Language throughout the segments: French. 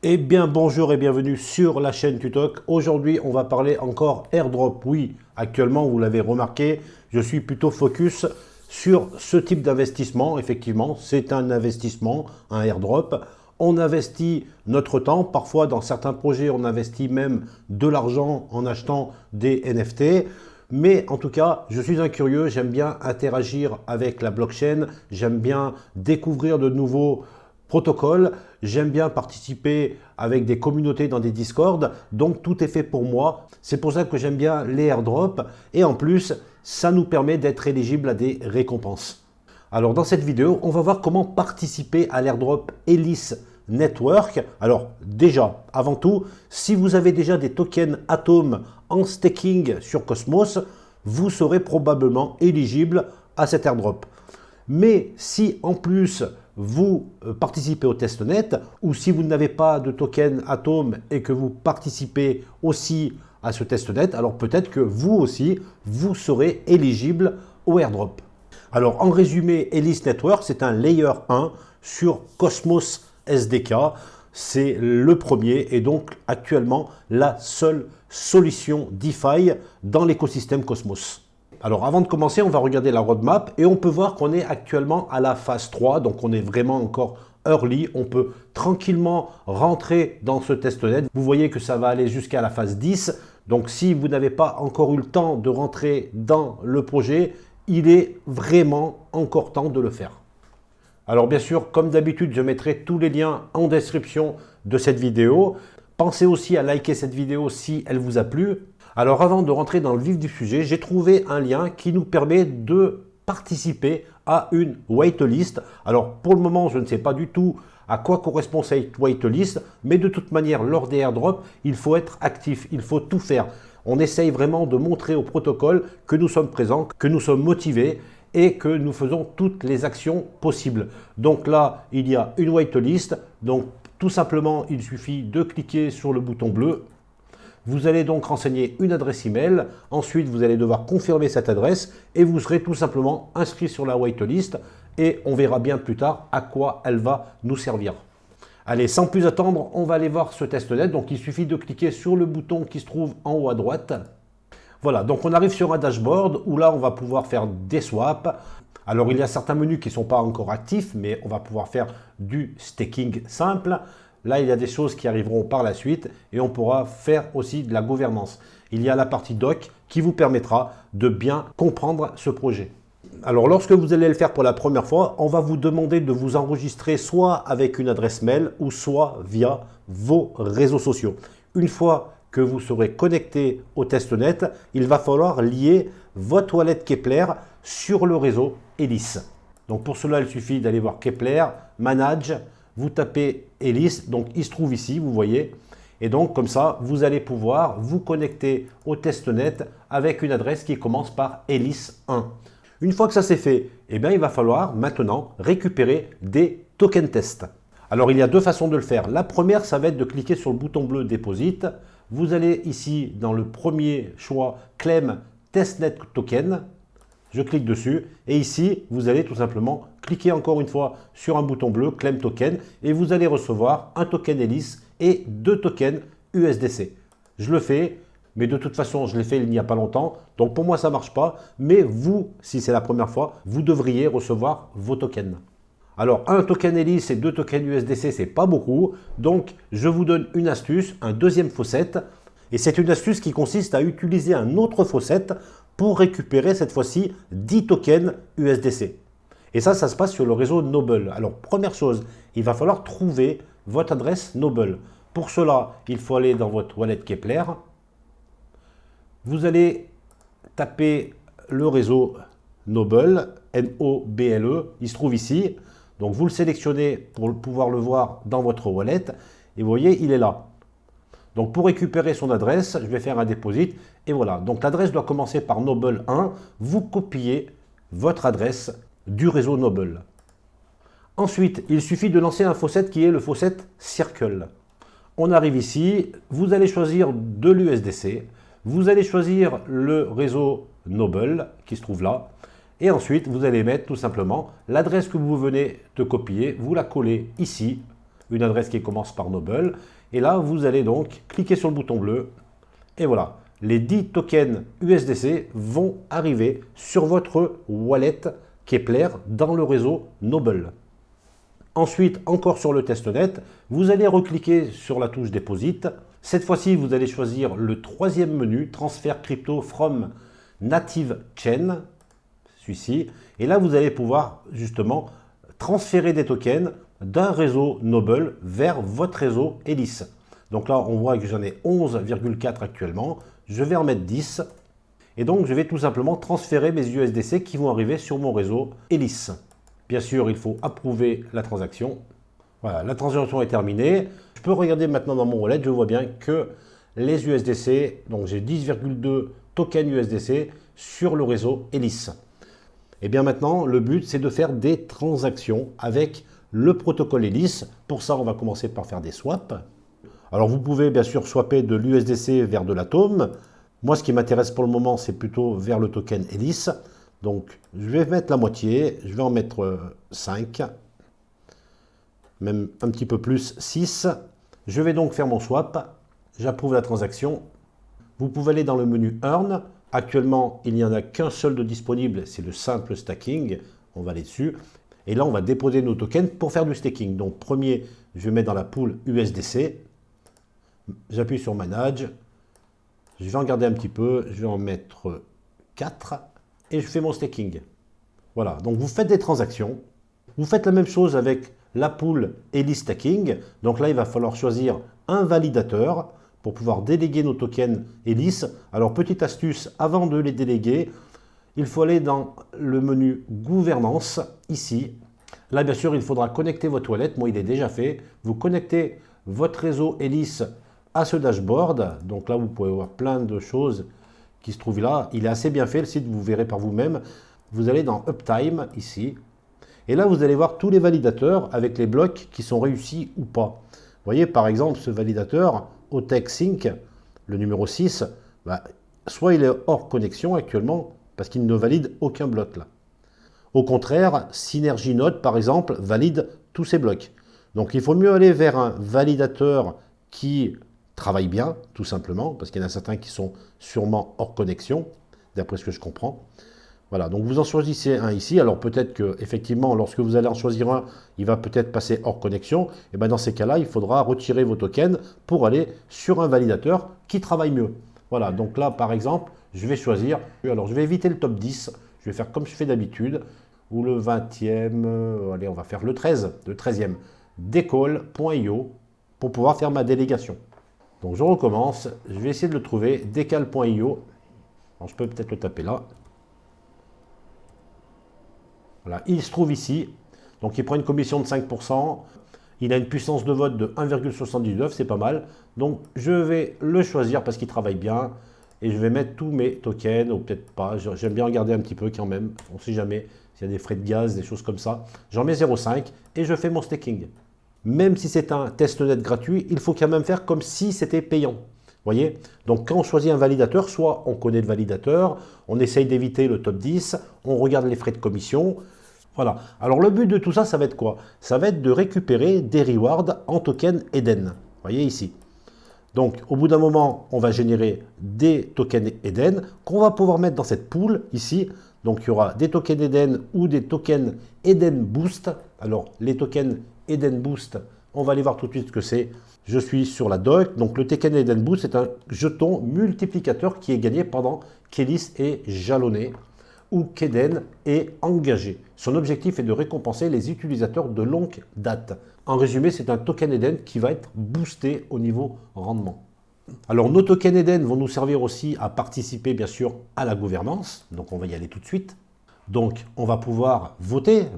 Eh bien bonjour et bienvenue sur la chaîne Tutoc. Aujourd'hui on va parler encore airdrop. Oui, actuellement vous l'avez remarqué, je suis plutôt focus sur ce type d'investissement. Effectivement, c'est un investissement, un airdrop. On investit notre temps, parfois dans certains projets on investit même de l'argent en achetant des NFT. Mais en tout cas, je suis un curieux, j'aime bien interagir avec la blockchain, j'aime bien découvrir de nouveaux protocole, j'aime bien participer avec des communautés dans des Discord, donc tout est fait pour moi. C'est pour ça que j'aime bien les airdrops et en plus, ça nous permet d'être éligible à des récompenses. Alors dans cette vidéo, on va voir comment participer à l'airdrop Elis Network. Alors déjà, avant tout, si vous avez déjà des tokens Atom en staking sur Cosmos, vous serez probablement éligible à cet airdrop. Mais si en plus vous participez au testnet ou si vous n'avez pas de token Atom et que vous participez aussi à ce testnet, alors peut-être que vous aussi, vous serez éligible au airdrop. Alors en résumé, Elis Network, c'est un layer 1 sur Cosmos SDK. C'est le premier et donc actuellement la seule solution DeFi dans l'écosystème Cosmos. Alors avant de commencer, on va regarder la roadmap et on peut voir qu'on est actuellement à la phase 3, donc on est vraiment encore early. On peut tranquillement rentrer dans ce testnet. Vous voyez que ça va aller jusqu'à la phase 10. Donc si vous n'avez pas encore eu le temps de rentrer dans le projet, il est vraiment encore temps de le faire. Alors bien sûr, comme d'habitude, je mettrai tous les liens en description de cette vidéo. Pensez aussi à liker cette vidéo si elle vous a plu. Alors avant de rentrer dans le vif du sujet, j'ai trouvé un lien qui nous permet de participer à une waitlist. Alors pour le moment, je ne sais pas du tout à quoi correspond cette waitlist, mais de toute manière, lors des airdrops, il faut être actif, il faut tout faire. On essaye vraiment de montrer au protocole que nous sommes présents, que nous sommes motivés et que nous faisons toutes les actions possibles. Donc là, il y a une waitlist. Donc tout simplement, il suffit de cliquer sur le bouton bleu. Vous allez donc renseigner une adresse email. Ensuite, vous allez devoir confirmer cette adresse et vous serez tout simplement inscrit sur la waitlist et on verra bien plus tard à quoi elle va nous servir. Allez, sans plus attendre, on va aller voir ce testnet. Donc, il suffit de cliquer sur le bouton qui se trouve en haut à droite. Voilà, donc on arrive sur un dashboard où là, on va pouvoir faire des swaps. Alors, il y a certains menus qui ne sont pas encore actifs, mais on va pouvoir faire du staking simple. Là, il y a des choses qui arriveront par la suite et on pourra faire aussi de la gouvernance. Il y a la partie doc qui vous permettra de bien comprendre ce projet. Alors, lorsque vous allez le faire pour la première fois, on va vous demander de vous enregistrer soit avec une adresse mail ou soit via vos réseaux sociaux. Une fois que vous serez connecté au testnet, il va falloir lier votre wallet Keplr sur le réseau Elis. Donc, pour cela, il suffit d'aller voir Keplr, Manage. Vous tapez Elis, donc il se trouve ici, vous voyez. Et donc comme ça, vous allez pouvoir vous connecter au testnet avec une adresse qui commence par Elis1. Une fois que ça c'est fait, eh bien, il va falloir maintenant récupérer des tokens test. Alors il y a deux façons de le faire. La première, ça va être de cliquer sur le bouton bleu Deposit. Vous allez ici dans le premier choix Claim Testnet Token. Je clique dessus et ici, vous allez tout simplement cliquer encore une fois sur un bouton bleu, Claim Token, et vous allez recevoir un token Elis et 2 tokens USDC. Je le fais, mais de toute façon, je l'ai fait il n'y a pas longtemps, donc pour moi, ça ne marche pas, mais vous, si c'est la première fois, vous devriez recevoir vos tokens. Alors, un token Elis et 2 tokens USDC, c'est pas beaucoup, donc je vous donne une astuce, un deuxième faucet, et c'est une astuce qui consiste à utiliser un autre faucet pour récupérer cette fois-ci 10 tokens USDC. Et ça se passe sur le réseau Noble. Alors, première chose, il va falloir trouver votre adresse Noble. Pour cela, il faut aller dans votre wallet Keplr. Vous allez taper le réseau Noble, N-O-B-L-E, il se trouve ici. Donc, vous le sélectionnez pour pouvoir le voir dans votre wallet. Et vous voyez, il est là. Donc pour récupérer son adresse, je vais faire un deposit et voilà. Donc l'adresse doit commencer par Noble 1. Vous copiez votre adresse du réseau Noble. Ensuite, il suffit de lancer un faucet qui est le faucet Circle. On arrive ici, vous allez choisir de l'USDC, vous allez choisir le réseau Noble qui se trouve là et ensuite vous allez mettre tout simplement l'adresse que vous venez de copier, vous la collez ici une adresse qui commence par Noble. Et là, vous allez donc cliquer sur le bouton bleu. Et voilà, les 10 tokens USDC vont arriver sur votre wallet Keplr dans le réseau Noble. Ensuite, encore sur le testnet, vous allez recliquer sur la touche Deposit. Cette fois-ci, vous allez choisir le troisième menu, Transfert Crypto from Native Chain, celui-ci. Et là, vous allez pouvoir justement transférer des tokens d'un réseau Noble vers votre réseau Elis. Donc là, on voit que j'en ai 11,4 actuellement. Je vais en mettre 10. Et donc, je vais tout simplement transférer mes USDC qui vont arriver sur mon réseau Elis. Bien sûr, il faut approuver la transaction. Voilà, la transaction est terminée. Je peux regarder maintenant dans mon wallet, je vois bien que les USDC, donc j'ai 10,2 tokens USDC sur le réseau Elis. Et bien maintenant, le but, c'est de faire des transactions avec le protocole Elis. Pour ça, on va commencer par faire des swaps. Alors, vous pouvez bien sûr swapper de l'USDC vers de l'Atom. Moi, ce qui m'intéresse pour le moment, c'est plutôt vers le token Elis. Donc, je vais mettre la moitié, je vais en mettre 5, même un petit peu plus, 6. Je vais donc faire mon swap, j'approuve la transaction. Vous pouvez aller dans le menu Earn. Actuellement, il n'y en a qu'un seul de disponible, c'est le simple stacking. On va aller dessus. Et là, on va déposer nos tokens pour faire du staking. Donc, premier, je vais mettre dans la pool USDC. J'appuie sur Manage. Je vais en garder un petit peu, je vais en mettre 4. Et je fais mon staking. Voilà, donc vous faites des transactions. Vous faites la même chose avec la pool Elis Stacking. Donc là, il va falloir choisir un validateur pour pouvoir déléguer nos tokens Elis. Alors, petite astuce, avant de les déléguer, il faut aller dans le menu Gouvernance, ici. Là, bien sûr, il faudra connecter votre wallet. Moi, il est déjà fait. Vous connectez votre réseau Elis à ce dashboard. Donc là, vous pouvez voir plein de choses qui se trouve là. Il est assez bien fait, le site, vous verrez par vous-même. Vous allez dans Uptime, ici. Et là, vous allez voir tous les validateurs avec les blocs qui sont réussis ou pas. Vous voyez, par exemple, ce validateur, Otech Sync, le numéro 6, soit il est hors connexion actuellement, parce qu'il ne valide aucun bloc là. Au contraire, Synergy Node, par exemple, valide tous ces blocs. Donc, il faut mieux aller vers un validateur qui travaille bien, tout simplement, parce qu'il y en a certains qui sont sûrement hors connexion, d'après ce que je comprends. Voilà, donc vous en choisissez un ici. Alors peut-être que effectivement, lorsque vous allez en choisir un, il va peut-être passer hors connexion. Et bien dans ces cas-là, il faudra retirer vos tokens pour aller sur un validateur qui travaille mieux. Voilà, donc là, par exemple, je vais choisir. Alors je vais éviter le top 10. Je vais faire comme je fais d'habitude. Ou le 20e. Allez, on va faire le 13. Le 13e. Decal.io pour pouvoir faire ma délégation. Donc je recommence, je vais essayer de le trouver, decal.io. Je peux peut-être le taper là. Voilà, il se trouve ici. Donc il prend une commission de 5%. Il a une puissance de vote de 1,79, c'est pas mal. Donc je vais le choisir parce qu'il travaille bien. Et je vais mettre tous mes tokens, ou peut-être pas. J'aime bien regarder un petit peu quand même. On ne sait jamais s'il y a des frais de gaz, des choses comme ça. J'en mets 0,5 et je fais mon staking. Même si c'est un testnet gratuit, il faut quand même faire comme si c'était payant. Voyez? Donc quand on choisit un validateur, soit on connaît le validateur, on essaye d'éviter le top 10, on regarde les frais de commission. Voilà. Alors le but de tout ça, ça va être quoi? Ça va être de récupérer des rewards en token Eden. Voyez ici. Donc au bout d'un moment, on va générer des tokens Eden qu'on va pouvoir mettre dans cette pool ici. Donc il y aura des tokens Eden ou des tokens Eden Boost. Alors les tokens Eden Boost, on va aller voir tout de suite ce que c'est. Je suis sur la doc. Donc le token Eden Boost, c'est un jeton multiplicateur qui est gagné pendant qu'Elis est jalonné ou qu'Eden est engagé. Son objectif est de récompenser les utilisateurs de longue date. En résumé, c'est un token Eden qui va être boosté au niveau rendement. Alors nos tokens Eden vont nous servir aussi à participer bien sûr à la gouvernance. Donc on va y aller tout de suite. Donc, on va pouvoir voter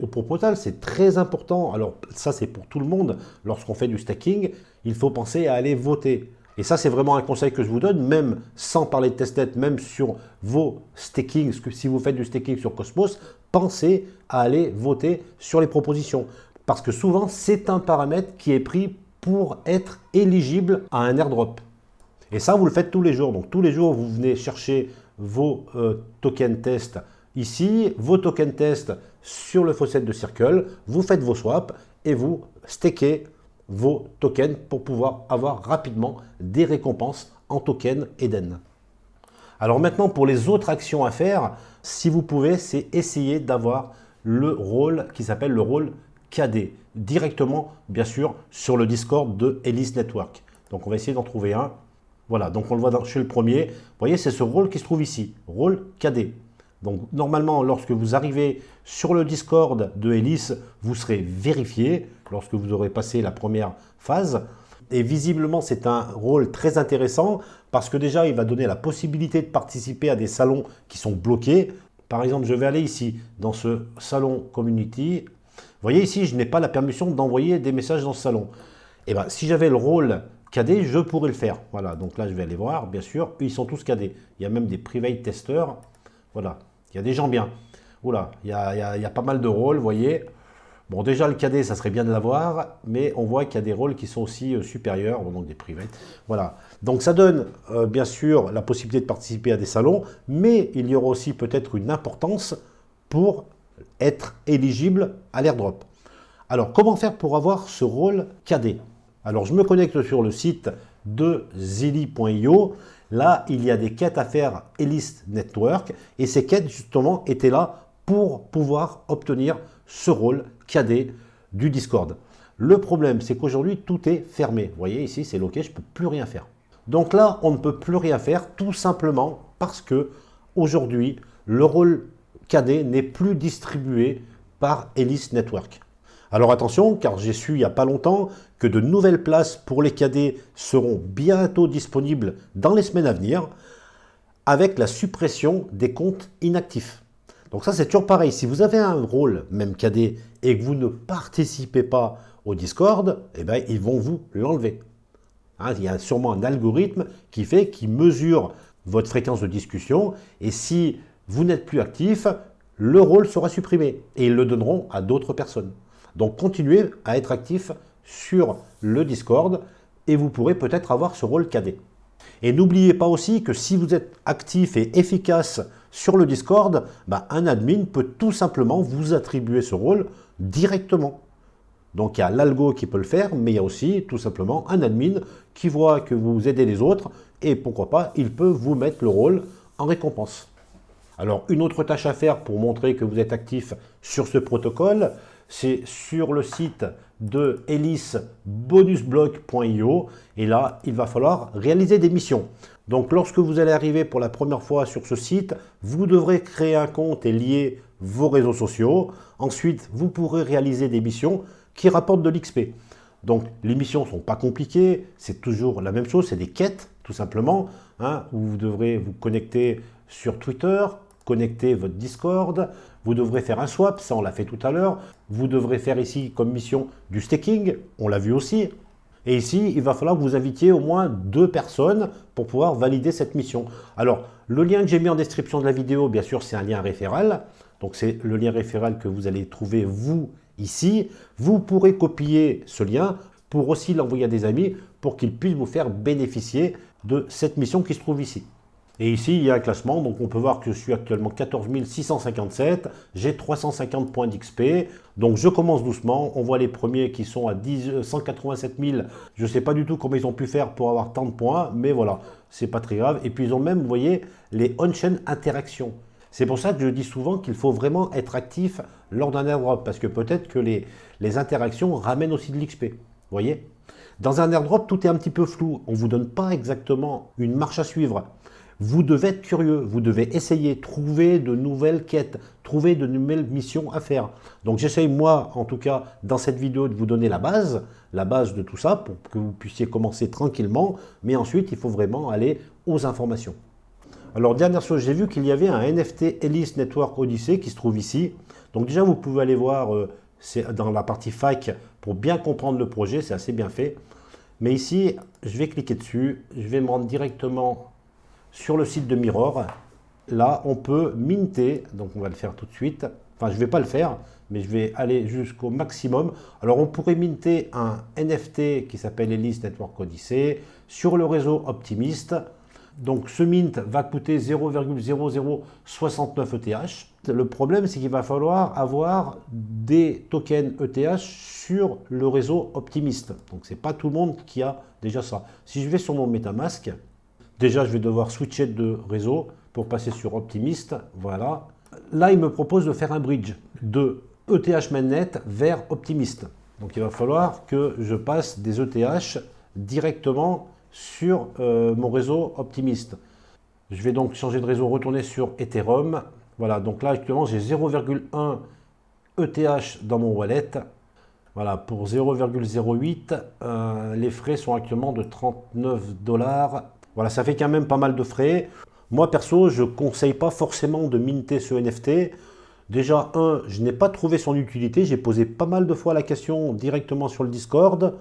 au proposal, c'est très important. Alors, ça, c'est pour tout le monde. Lorsqu'on fait du staking, il faut penser à aller voter. Et ça, c'est vraiment un conseil que je vous donne, même sans parler de testnet, même sur vos stakings. Si vous faites du staking sur Cosmos, pensez à aller voter sur les propositions. Parce que souvent, c'est un paramètre qui est pris pour être éligible à un airdrop. Et ça, vous le faites tous les jours. Donc, tous les jours, vous venez chercher vos tokens test ici, vos tokens test sur le faucet de Circle, vous faites vos swaps et vous stakez vos tokens pour pouvoir avoir rapidement des récompenses en tokens Eden. Alors maintenant, pour les autres actions à faire, si vous pouvez, c'est essayer d'avoir le rôle qui s'appelle le rôle KD, directement, bien sûr, sur le Discord de Elise Network. Donc on va essayer d'en trouver un. Voilà, donc on le voit chez le premier. Vous voyez, c'est ce rôle qui se trouve ici, rôle KD. Donc normalement, lorsque vous arrivez sur le Discord de Elise, vous serez vérifié lorsque vous aurez passé la première phase. Et visiblement, c'est un rôle très intéressant parce que déjà, il va donner la possibilité de participer à des salons qui sont bloqués. Par exemple, je vais aller ici, dans ce salon Community. Vous voyez ici, je n'ai pas la permission d'envoyer des messages dans ce salon. Et bien, si j'avais le rôle KD, je pourrais le faire. Voilà, donc là, je vais aller voir, bien sûr. Ils sont tous KD. Il y a même des private testers. Voilà, il y a des gens bien. Oula, il y a pas mal de rôles, vous voyez. Bon, déjà, le KD, ça serait bien de l'avoir, mais on voit qu'il y a des rôles qui sont aussi supérieurs, donc des privates. Voilà. Donc, ça donne, bien sûr, la possibilité de participer à des salons, mais il y aura aussi peut-être une importance pour être éligible à l'airdrop. Alors, comment faire pour avoir ce rôle KD? Alors, je me connecte sur le site de Zilli.io. Là, il y a des quêtes à faire Elise Network, et ces quêtes, justement, étaient là pour pouvoir obtenir ce rôle KD du Discord. Le problème, c'est qu'aujourd'hui, tout est fermé. Vous voyez, ici, c'est loqué, je ne peux plus rien faire. Donc là, on ne peut plus rien faire, tout simplement parce que aujourd'hui, le rôle KD n'est plus distribué par Elise Network. Alors attention, car j'ai su il n'y a pas longtemps que de nouvelles places pour les KD seront bientôt disponibles dans les semaines à venir, avec la suppression des comptes inactifs. Donc ça, c'est toujours pareil. Si vous avez un rôle, même KD, et que vous ne participez pas au Discord, eh ben, ils vont vous l'enlever. Hein, il y a sûrement un algorithme qui mesure votre fréquence de discussion. Et si vous n'êtes plus actif, le rôle sera supprimé. Et ils le donneront à d'autres personnes. Donc continuez à être actif sur le Discord et vous pourrez peut-être avoir ce rôle KD. Et n'oubliez pas aussi que si vous êtes actif et efficace sur le Discord, un admin peut tout simplement vous attribuer ce rôle directement. Donc il y a l'algo qui peut le faire, mais il y a aussi tout simplement un admin qui voit que vous aidez les autres et pourquoi pas, il peut vous mettre le rôle en récompense. Alors une autre tâche à faire pour montrer que vous êtes actif sur ce protocole, c'est sur le site de elisebonusblock.io et là, il va falloir réaliser des missions. Donc, lorsque vous allez arriver pour la première fois sur ce site, vous devrez créer un compte et lier vos réseaux sociaux. Ensuite, vous pourrez réaliser des missions qui rapportent de l'XP. Donc, les missions ne sont pas compliquées, c'est toujours la même chose, c'est des quêtes, tout simplement, hein, où vous devrez vous connecter sur Twitter, connecter votre Discord, vous devrez faire un swap, ça on l'a fait tout à l'heure, vous devrez faire ici comme mission du staking, on l'a vu aussi, et ici il va falloir que vous invitiez au moins 2 personnes pour pouvoir valider cette mission. Alors le lien que j'ai mis en description de la vidéo, bien sûr c'est un lien référal, donc c'est le lien référal que vous allez trouver vous ici, vous pourrez copier ce lien pour aussi l'envoyer à des amis pour qu'ils puissent vous faire bénéficier de cette mission qui se trouve ici. Et ici, il y a un classement, donc on peut voir que je suis actuellement 14 657, j'ai 350 points d'XP, donc je commence doucement, on voit les premiers qui sont à 187 000, je ne sais pas du tout comment ils ont pu faire pour avoir tant de points, mais voilà, c'est pas très grave. Et puis ils ont même, vous voyez, les on-chain interactions. C'est pour ça que je dis souvent qu'il faut vraiment être actif lors d'un airdrop, parce que peut-être que les interactions ramènent aussi de l'XP, vous voyez. Dans un airdrop, tout est un petit peu flou, on ne vous donne pas exactement une marche à suivre. Vous devez être curieux, vous devez essayer, trouver de nouvelles quêtes, trouver de nouvelles missions à faire. Donc j'essaye moi, en tout cas, dans cette vidéo, de vous donner la base de tout ça, pour que vous puissiez commencer tranquillement, mais ensuite, il faut vraiment aller aux informations. Alors dernière chose, j'ai vu qu'il y avait un NFT Elise Network Odyssey qui se trouve ici. Donc déjà, vous pouvez aller voir, c'est dans la partie fac, pour bien comprendre le projet, c'est assez bien fait. Mais ici, je vais cliquer dessus, je vais me rendre directement sur le site de Mirror. Là, on peut minter, donc on va le faire tout de suite. Enfin, je ne vais pas le faire, mais je vais aller jusqu'au maximum. Alors, on pourrait minter un NFT qui s'appelle Elise Network Odyssey sur le réseau Optimist. Donc ce mint va coûter 0,0069 ETH. Le problème, c'est qu'il va falloir avoir des tokens ETH sur le réseau Optimist. Donc c'est pas tout le monde qui a déjà ça. Si je vais sur mon MetaMask, déjà je vais devoir switcher de réseau pour passer sur Optimist. Voilà. Là, il me propose de faire un bridge de ETH mainnet vers Optimist. Donc il va falloir que je passe des ETH directement sur mon réseau Optimist. Je vais donc changer de réseau, retourner sur Ethereum. Voilà, donc là actuellement j'ai 0,1 ETH dans mon wallet. Voilà, pour 0,08, les frais sont actuellement de 39 $. Voilà, ça fait quand même pas mal de frais. Moi perso, je ne conseille pas forcément de minter ce NFT. Déjà, je n'ai pas trouvé son utilité. J'ai posé pas mal de fois la question directement sur le Discord.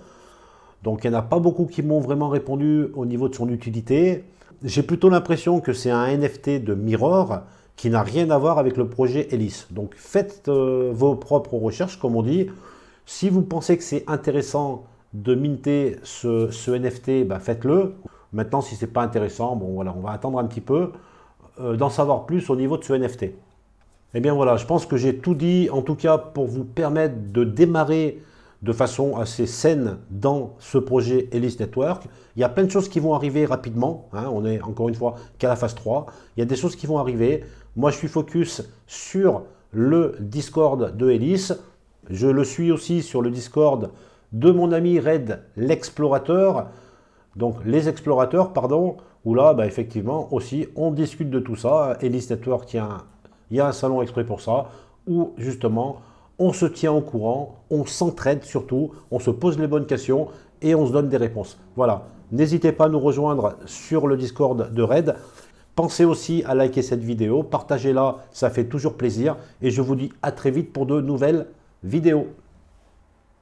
Donc, il n'y en a pas beaucoup qui m'ont vraiment répondu au niveau de son utilité. J'ai plutôt l'impression que c'est un NFT de Mirror qui n'a rien à voir avec le projet Hélice. Donc, faites vos propres recherches, comme on dit. Si vous pensez que c'est intéressant de minter ce NFT, bah, faites-le. Maintenant, si ce n'est pas intéressant, bon, voilà, on va attendre un petit peu d'en savoir plus au niveau de ce NFT. Eh bien voilà, je pense que j'ai tout dit, en tout cas pour vous permettre de démarrer de façon assez saine dans ce projet Hélice Network. Il y a plein de choses qui vont arriver rapidement, hein, on est encore une fois qu'à la phase 3. Il y a des choses qui vont arriver. Moi je suis focus sur le Discord de Hélice. Je le suis aussi sur le Discord de mon ami Red l'explorateur. Donc les explorateurs, pardon, où là bah, effectivement aussi on discute de tout ça. Hélice Network, il y a un salon exprès pour ça, où justement on se tient au courant, on s'entraide surtout, on se pose les bonnes questions et on se donne des réponses. Voilà, n'hésitez pas à nous rejoindre sur le Discord de Red. Pensez aussi à liker cette vidéo, partagez-la, ça fait toujours plaisir. Et je vous dis à très vite pour de nouvelles vidéos.